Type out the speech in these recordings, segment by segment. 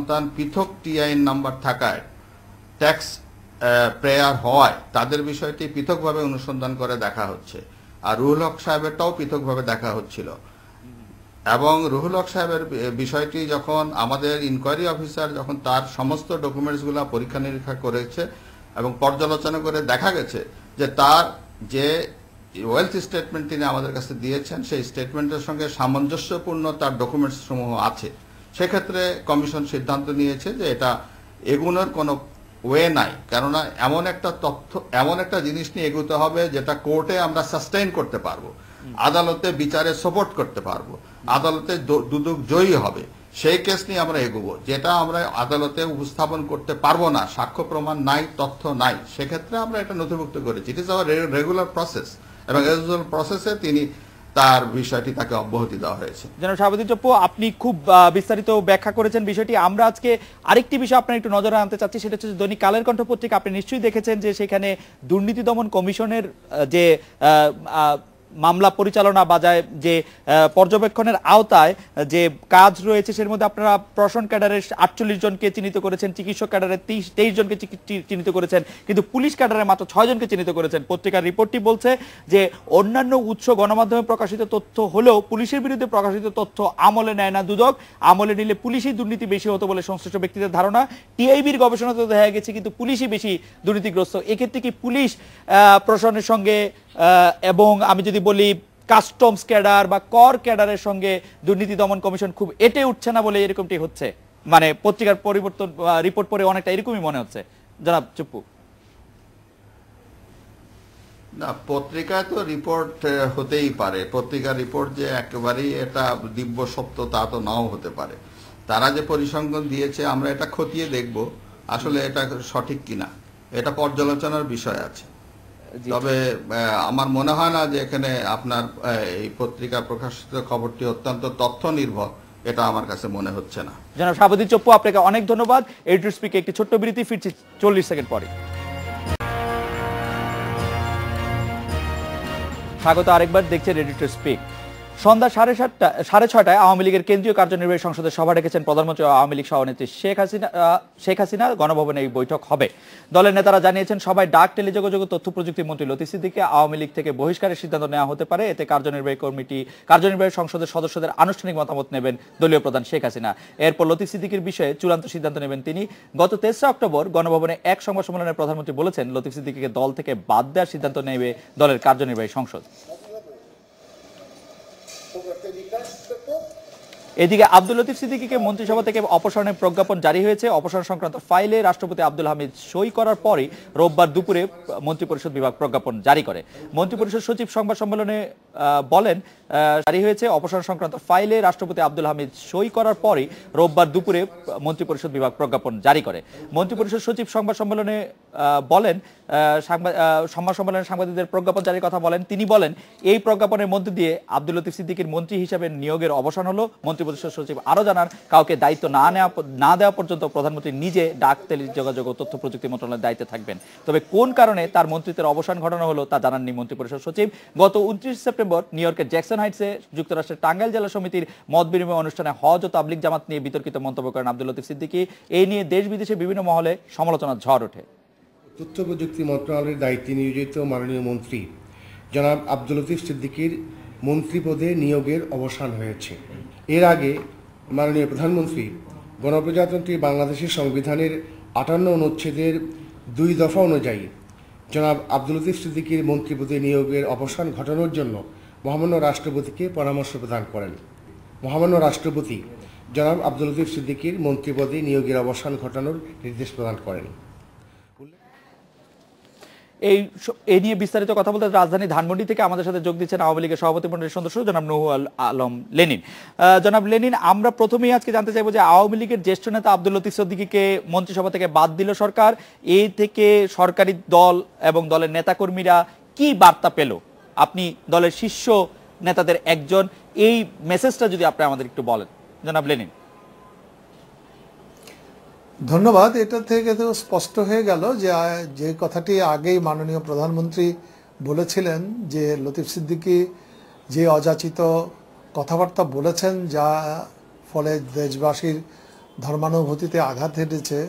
সন্তান পৃথক TIN number থাকায় ট্যাক্স প্রেয়ার হওয়ায় তাদের বিষয়টি পৃথকভাবে অনুসন্ধান করে দেখা হচ্ছে, আর রুহুল হক সাহেবেরটাও পৃথকভাবে দেখা হচ্ছিল। এবং রুহুল হক সাহেবের বিষয়টি যখন আমাদের ইনকোয়ারি অফিসার যখন তার সমস্ত ডকুমেন্টসগুলো পরীক্ষা নিরীক্ষা করেছে এবং পর্যালোচনা করে দেখা গেছে যে তার যে ওয়েলথ স্টেটমেন্ট তিনি আমাদের কাছে দিয়েছেন সেই স্টেটমেন্টের সঙ্গে সামঞ্জস্যপূর্ণ তার ডকুমেন্টস সমূহ আছে, সেক্ষেত্রে কমিশন সিদ্ধান্ত নিয়েছে যে এটা এগুনোর কোনো ওয়ে নাই। কেননা এমন একটা তথ্য, এমন একটা জিনিস নিয়ে এগোতে হবে যেটা কোর্টে আমরা সাস্টেইন করতে পারবো, আদালতে বিচারে সাপোর্ট করতে পারবো, আদালতে দুদক জয়ী হবে, সেই কেস নিয়ে আমরা এগোবো। যেটা আমরা আদালতে উপস্থাপন করতে পারবো না, সাক্ষ্য প্রমাণ নাই, তথ্য নাই, সেক্ষেত্রে আমরা এটা নথিভুক্ত করেছি। It is our regular process, এবং রেগুলার প্রসেসে তিনি তার বিষয়টি তাকে অব্যাহতি দেওয়া হয়েছে। জনাব শাহাবুদ্দিন চপ্পু, আপনি খুব বিস্তারিত ব্যাখ্যা করেছেন বিষয়টি। আমরা আজকে আরেকটি বিষয় আপনার একটু নজরে আনতে চাচ্ছি, সেটা হচ্ছে দৈনিক কালের কণ্ঠ পত্রিকা। আপনি নিশ্চয়ই দেখেছেন যে সেখানে দুর্নীতি দমন কমিশনের যে মামলা পরিচালনা বা যে পর্যবেক্ষণের আওতায় যে কাজ রয়েছে সের মধ্যে আপনারা প্রশাসন ক্যাডারের 48 জনকে চিহ্নিত করেছেন, চিকিৎসক ক্যাডারের 23 জনকে চিহ্নিত করেছেন, কিন্তু পুলিশ ক্যাডারে মাত্র 6 জনকে চিহ্নিত করেছেন। পত্রিকার রিপোর্টটি বলছে যে অন্যান্য উৎস গণমাধ্যমে প্রকাশিত তথ্য হলেও পুলিশের বিরুদ্ধে প্রকাশিত তথ্য আমলে নেয় না দুদক, আমলে নিলে পুলিশই দুর্নীতি বেশি হতো বলে সংশ্লিষ্ট ব্যক্তিদের ধারণা। টিআইবির গবেষণাতে দেখা গেছে কিন্তু পুলিশই বেশি দুর্নীতিগ্রস্ত। এক্ষেত্রে কি পুলিশ প্রশাসনের সঙ্গে এবং আমি যদি বলি কাস্টমস ক্যাডার বা কর ক্যাডারের সঙ্গে দুর্নীতি দমন কমিশন খুব এটে উঠছে না বলে এরকমটি হচ্ছে? মানে পত্রিকার পরিবর্তন রিপোর্ট পড়ে অনেকটা এরকমই মনে হচ্ছে। জনাব চপ্পু। না, পত্রিকায় তো রিপোর্ট হতেই পারে, পত্রিকার রিপোর্ট যে একেবারেই এটা দিব্য সত্য তা তো নাও হতে পারে। তারা যে পরিসংখ্যান দিয়েছে আমরা এটা খতিয়ে দেখব আসলে এটা সঠিক কিনা, এটা পর্যালোচনার বিষয় আছে। তবে আমার মনে হয় না যে এখানে আপনার এই পত্রিকা প্রকাশিত খবরটি অত্যন্ত তথ্য নির্ভর, এটা আমার কাছে মনে হচ্ছে না। জনাব শাহাবুদ্দিন চপ্পু, আপনাকে অনেক ধন্যবাদ। এডিটর স্পিকে একটি ছোট্ট বিরতি, ফিরছি 40 সেকেন্ড পরে। স্বাগত আরেকবার, দেখছেন এডিটর স্পিক। সন্ধ্যা 6:30টায় আওয়ামী লীগের কেন্দ্রীয় কার্যনির্বাহী সংসদের সভা ডেকেছেন প্রধানমন্ত্রী আওয়ামী লীগ সভানেত্রী শেখ হাসিনা। গণভবনে এই বৈঠক হবে। দলের নেতারা জানিয়েছেন সবাই ডাক, টেলিযোগাযোগ ও তথ্য প্রযুক্তি মন্ত্রী লতিফ সিদ্দিকীকে আওয়ামী লীগ থেকে বহিষ্কারের সিদ্ধান্ত নেওয়া হতে পারে। এতে কার্যনির্বাহী সংসদের সদস্যদের আনুষ্ঠানিক মতামত নেবেন দলীয় প্রধান শেখ হাসিনা। এরপর লতিফ সিদ্দিকীর বিষয়ে চূড়ান্ত সিদ্ধান্ত নেবেন তিনি। গত 3রা অক্টোবর গণভবনে এক সংবাদ সম্মেলনে প্রধানমন্ত্রী বলেছেন লতিফ সিদ্দিকীকে দল থেকে বাদ দেওয়ার সিদ্ধান্ত নেবে দলের কার্যনির্বাহী সংসদ। এদিকে আব্দুল লতিফ সিদ্দিকীকে মন্ত্রিসভা থেকে অপসারণের প্রজ্ঞাপন জারি হয়েছে। অপসারণ সংক্রান্ত ফাইলে রাষ্ট্রপতি আব্দুল হামিদ সই করার পরই রোববার দুপুরে মন্ত্রিপরিষদ বিভাগ প্রজ্ঞাপন জারি করে। মন্ত্রিপরিষদ সচিব সংবাদ সম্মেলনে বলেন জারি হয়েছে। অপসারণ সংক্রান্ত ফাইলে রাষ্ট্রপতি আব্দুল হামিদ সই করার পরই রোববার দুপুরে মন্ত্রিপরিষদ বিভাগ প্রজ্ঞাপন জারি করে। মন্ত্রিপরিষদ সচিব সংবাদ সম্মেলনে বলেন সাংবাদিকদের প্রজ্ঞাপন জারির কথা বলেন। তিনি বলেন এই প্রজ্ঞাপনের মধ্যে দিয়ে আব্দুল লতিফ সিদ্দিকীর মন্ত্রী হিসেবে নিয়োগের অবসান হলো। মন্ত্রিপরিষদ সচিব আরো জানান কাউকে দায়িত্ব না দেওয়া পর্যন্ত প্রধানমন্ত্রী নিজে ডাক, টেলিযোগাযোগ ও তথ্য প্রযুক্তি মন্ত্রণালয়ের দায়িত্বে থাকবেন। তবে কোন কারণে তার মন্ত্রিত্বের অবসান ঘটানো হলো তা জানাননি মন্ত্রিপরিষদ সচিব। গত 29 সেপ্টেম্বর নিউ ইয়র্কের জ্যাকসন হাইটসে যুক্তরাষ্ট্রের টাঙ্গাইল জেলা সমিতির মত বিনিময় অনুষ্ঠানে হজ ও তাবলিগ জামাত নিয়ে বিতর্কিত মন্তব্য করেন আব্দুল লতিফ সিদ্দিকী। এই নিয়ে দেশ বিদেশে বিভিন্ন মহলে সমালোচনার ঝড় ওঠে। তথ্য প্রযুক্তি মন্ত্রণালয়ের দায়িত্বে নিয়োজিত মাননীয় মন্ত্রী জনাব আব্দুল লতিফ সিদ্দিকীর মন্ত্রী পদে নিয়োগের অবসান হয়েছে। এর আগে মাননীয় প্রধানমন্ত্রী গণপ্রজাতন্ত্রী বাংলাদেশের সংবিধানের 58 অনুচ্ছেদের 2 দফা অনুযায়ী জনাব আব্দুল লতিফ সিদ্দিকীর মন্ত্রী পদে নিয়োগের অবসান ঘটানোর জন্য মহামান্য রাষ্ট্রপতিকে পরামর্শ প্রদান করেন। মহামান্য রাষ্ট্রপতি জনাব আব্দুল লতিফ সিদ্দিকীর মন্ত্রী পদে নিয়োগের অবসান ঘটানোর নির্দেশ প্রদান করেন। এই নিয়ে বিস্তারিত কথা বলতে রাজধানী ধানমন্ডি থেকে আমাদের সাথে যোগ দিচ্ছেন আওয়ামী লীগের সভাপতি মণ্ডলীর সদস্য জনাব নূহুল আলম লেনিন। জনাব লেনিন, আমরা প্রথমেই আজকে জানতে চাইবো যে আওয়ামী লীগের জ্যেষ্ঠ নেতা আব্দুল লতিফ সিদ্দিকীকে মন্ত্রিসভা থেকে বাদ দিল সরকার। এই থেকে সরকারি দল এবং দলের নেতাকর্মীরা কি বার্তা পেল? আপনি দলের শীর্ষ নেতাদের একজন, এই মেসেজটা যদি আপনি আমাদের একটু বলেন জনাব লেনিন। ধন্যবাদ। এটা থেকে তো স্পষ্ট হয়ে গেল যে কথাটি আগেই মাননীয় প্রধানমন্ত্রী বলেছিলেন যে লতিফ সিদ্দিকী যে অযাচিত কথাবার্তা বলেছেন, যা ফলে দেশবাসীর ধর্মানুভূতিতে আঘাত হেঁটেছে,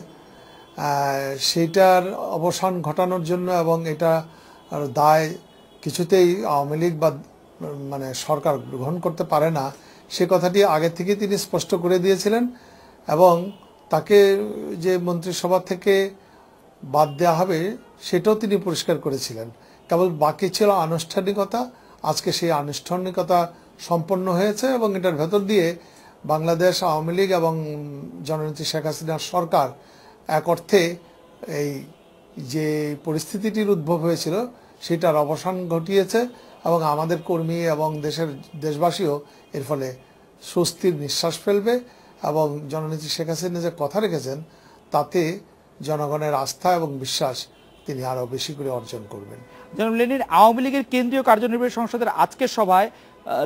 সেইটার অবসান ঘটানোর জন্য এবং এটা দায় কিছুতেই আওয়ামী লীগ বা মানে সরকার গ্রহণ করতে পারে না, সে কথাটি আগে থেকে তিনি স্পষ্ট করে দিয়েছিলেন এবং তাকে যে মন্ত্রিসভা থেকে বাদ দেওয়া হবে সেটাও তিনি পরিষ্কার করেছিলেন। কেবল বাকি ছিল আনুষ্ঠানিকতা। আজকে সেই আনুষ্ঠানিকতা সম্পন্ন হয়েছে এবং এটার ভেতর দিয়ে বাংলাদেশ আওয়ামী লীগ এবং জননেত্রী শেখ হাসিনার সরকার এক অর্থে এই যে পরিস্থিতিটির উদ্ভব হয়েছিল সেটার অবসান ঘটিয়েছে এবং আমাদের কর্মী এবং দেশবাসীও এর ফলে স্বস্তির নিঃশ্বাস ফেলবে এবং জননেত্রী শেখ হাসিনা যে কথা রেখেছেন তাতে জনগণের আস্থা এবং বিশ্বাস তিনি আরো বেশি করে অর্জন করবেন। জনাব লেনিন, আওয়ামী লীগের কেন্দ্রীয় কার্যনির্বাহী সংসদের আজকের সভায়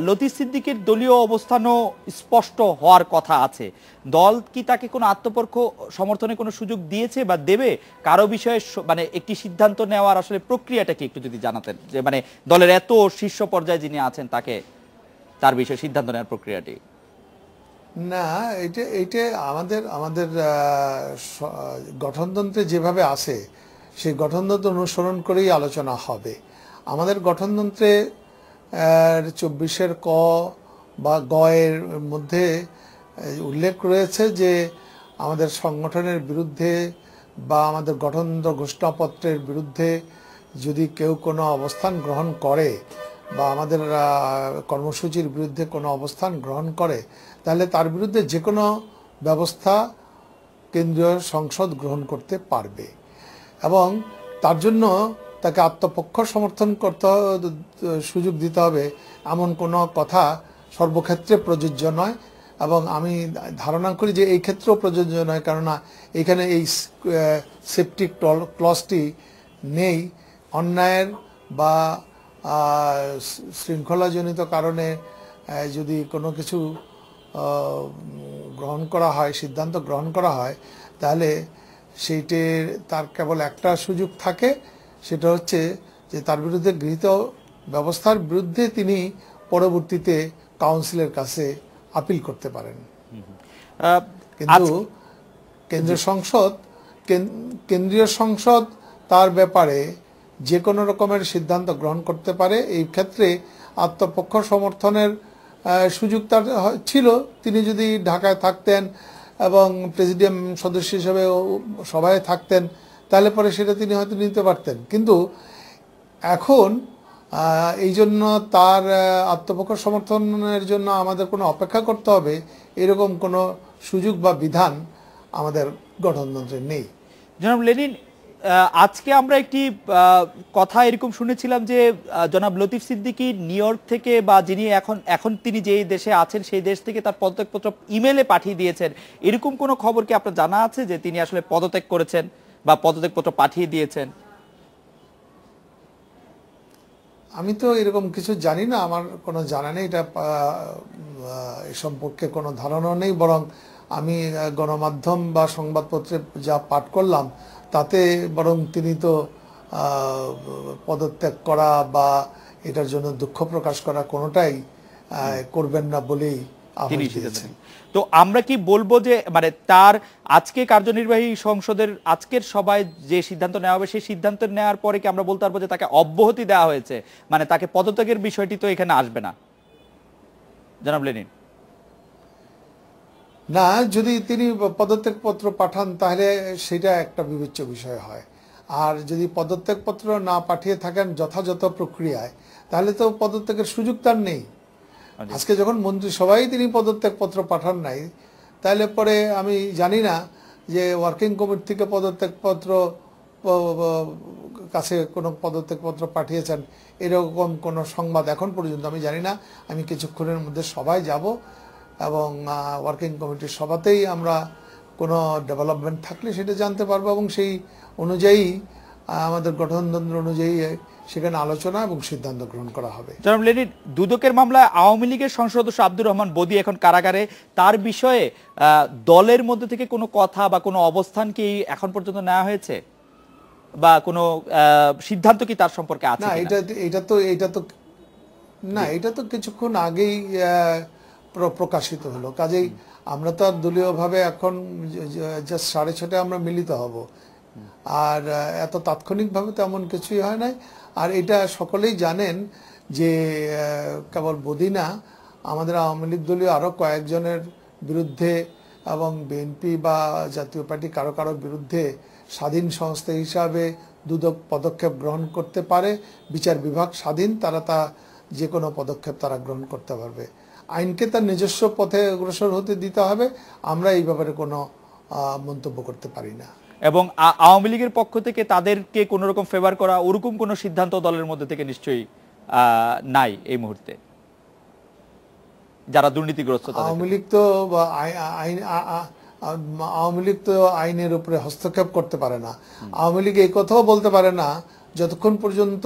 লতিফ সিদ্দিকীর দলীয় অবস্থানও স্পষ্ট হওয়ার কথা আছে। দল কি তাকে কোনো আত্মপক্ষ সমর্থনে কোনো সুযোগ দিয়েছে বা দেবে? কারো বিষয়ে মানে একটি সিদ্ধান্ত নেওয়ার আসলে প্রক্রিয়াটা কি একটু যদি জানাতেন, যে মানে দলের এত শীর্ষ পর্যায়ে যিনি আছেন তাকে তার বিষয়ে সিদ্ধান্ত নেওয়ার প্রক্রিয়াটি। না, এইটা আমাদের গঠনতন্ত্রে যেভাবে আছে সেই গঠনতন্ত্র অনুসরণ করেই আলোচনা হবে। আমাদের গঠনতন্ত্রে 24 ক বা গ এর মধ্যে উল্লেখ রয়েছে যে আমাদের সংগঠনের বিরুদ্ধে বা আমাদের গঠনতন্ত্র ঘোষণাপত্রের বিরুদ্ধে যদি কেউ কোনো অবস্থান গ্রহণ করে বা আমাদের কর্মসূচির বিরুদ্ধে কোনো অবস্থান গ্রহণ করে তাহলে তার বিরুদ্ধে যে কোনো ব্যবস্থা কেন্দ্রীয় সংসদ গ্রহণ করতে পারবে এবং তার জন্য তাকে আত্মপক্ষ সমর্থন করতে সুযোগ দিতে হবে এমন কোনো কথা সর্বক্ষেত্রে প্রযোজ্য নয় এবং আমি ধারণা করি যে এই ক্ষেত্রেও প্রযোজ্য নয়, কেননা এখানে এই সেফটি ক্লজটি নেই। অন্যায়ের বা শৃঙ্খলাজনিত কারণে যদি কোনো কিছু গ্রহণ করা হয়, সিদ্ধান্ত গ্রহণ করা হয়, তাহলে সেইটির তার কেবল একটা সুযোগ থাকে, সেটা হচ্ছে যে তার বিরুদ্ধে গৃহীত ব্যবস্থার বিরুদ্ধে তিনি পরবর্তীতে কাউন্সিলের কাছে আপিল করতে পারেন। কিন্তু কেন্দ্রীয় সংসদ তার ব্যাপারে যে কোনো রকমের সিদ্ধান্ত গ্রহণ করতে পারে। এই ক্ষেত্রে আত্মপক্ষ সমর্থনের সুযোগ তার ছিল। তিনি যদি ঢাকায় থাকতেন এবং প্রেসিডিয়াম সদস্য হিসেবে সভায় থাকতেন তাহলে পরে সেটা তিনি হয়তো নিতে পারতেন, কিন্তু এখন এই জন্য তার আত্মপক্ষ সমর্থনের জন্য আমাদের কোনো অপেক্ষা করতে হবে এরকম কোনো সুযোগ বা বিধান আমাদের গঠনতন্ত্রে নেই। জনাব লেনিন, আজকে আমরা একটি কথা এরকম শুনেছিলাম যে জনাব লতিফ সিদ্দিকী নিউ ইয়র্ক থেকে বা যিনি এখন তিনি যেই দেশে আছেন সেই দেশ থেকে তার পদত্যাগপত্র ইমেলে পাঠিয়ে দিয়েছেন। এরকম কোনো খবর কি আপনার জানা আছে যে তিনি আসলে পদত্যাগ করেছেন বা পদত্যাগপত্র পাঠিয়ে দিয়েছেন? আমি তো এরকম কিছু জানি না, আমার কোনো জানা নেই, এটা এ সম্পর্কে কোনো ধারণা নেই। বরং আমি গণমাধ্যম বা সংবাদপত্রে যা পাঠ করলাম তাতে বরং তিনি তো পদত্যাগ করা বা এটার জন্য দুঃখ প্রকাশ করা কোনোটাই করবেন না বলেই আহ্বান দিয়েছেন। তো আমরা কি বলবো যে মানে তার আজকে কার্যনির্বাহী সংসদের আজকের সভায় যে সিদ্ধান্ত নেওয়া হবে সেই সিদ্ধান্ত নেওয়ার পরে কি আমরা বলতে পারবো যে তাকে অব্যাহতি দেওয়া হয়েছে, মানে তাকে পদত্যাগের বিষয়টি তো এখানে আসবে না? জনাব লেনিন, না, যদি তিনি পদত্যাগপত্র পাঠান তাহলে সেটা একটা বিবেচ্য বিষয় হয়, আর যদি পদত্যাগপত্র না পাঠিয়ে থাকেন যথাযথ প্রক্রিয়ায় তাহলে তো পদত্যাগের সুযোগ তার নেই। আজকে যখন মন্ত্রিসভায় তিনি পদত্যাগপত্র পাঠান নাই তাহলে পরে আমি জানি না যে ওয়ার্কিং কমিটি থেকে পদত্যাগপত্র কাছে কোনো পদত্যাগপত্র পাঠিয়েছেন এরকম কোনো সংবাদ এখন পর্যন্ত আমি জানি না। আমি কিছুক্ষণের মধ্যে সভায় যাব এবং ওয়ার্কিং কমিটির সভাতেই আমরা কোনো ডেভেলপমেন্ট থাকলে সেটা জানতে পারবো এবং সেই অনুযায়ী আমাদের গঠনতন্ত্র অনুযায়ী সেখানে আলোচনা এবং সিদ্ধান্ত গ্রহণ করা হবে। জনাব লেনিন, দুদকের মামলায় আওয়ামী লীগের সংসদ সদস্য আব্দুর রহমান বদি এখন কারাগারে। তার বিষয়ে দলের মধ্যে থেকে কোনো কথা বা কোনো অবস্থান কি এখন পর্যন্ত নেওয়া হয়েছে বা কোনো সিদ্ধান্ত কি তার সম্পর্কে আছে? না, এটা তো কিছুক্ষণ আগেই প্রকাশিত হলো, কাজেই আমরা তো আর দলীয়ভাবে এখন জাস্ট 6:30 আমরা মিলিত হব, আর এত তাৎক্ষণিকভাবে তো এমন কিছুই হয় নাই। আর এটা সকলেই জানেন যে কেবল বদি না, আমাদের আওয়ামী লীগ দলীয় আরও কয়েকজনের বিরুদ্ধে এবং বিএনপি বা জাতীয় পার্টি কারো কারো বিরুদ্ধে স্বাধীন সংস্থা হিসাবে দুদক পদক্ষেপ গ্রহণ করতে পারে। বিচার বিভাগ স্বাধীন, তারা যে কোনো পদক্ষেপ তারা গ্রহণ করতে পারবে। আইনকে তার নিজস্ব পথে অগ্রসর হতে দিতে হবে। আমরা এই ব্যাপারে কোনো মন্তব্য করতে পারি না। এবং আওয়ামী লীগের পক্ষ থেকে তাদেরকে কোনো রকম ফেভার করা ওরকম কোনো সিদ্ধান্ত দলের মধ্যে থেকে নিশ্চয়ই নাই এই মুহূর্তে, যারা দুর্নীতিগ্রস্ত। আওয়ামী লীগ তো আইনের উপরে হস্তক্ষেপ করতে পারে না। আওয়ামী লীগ এই কথাও বলতে পারে না যতক্ষণ পর্যন্ত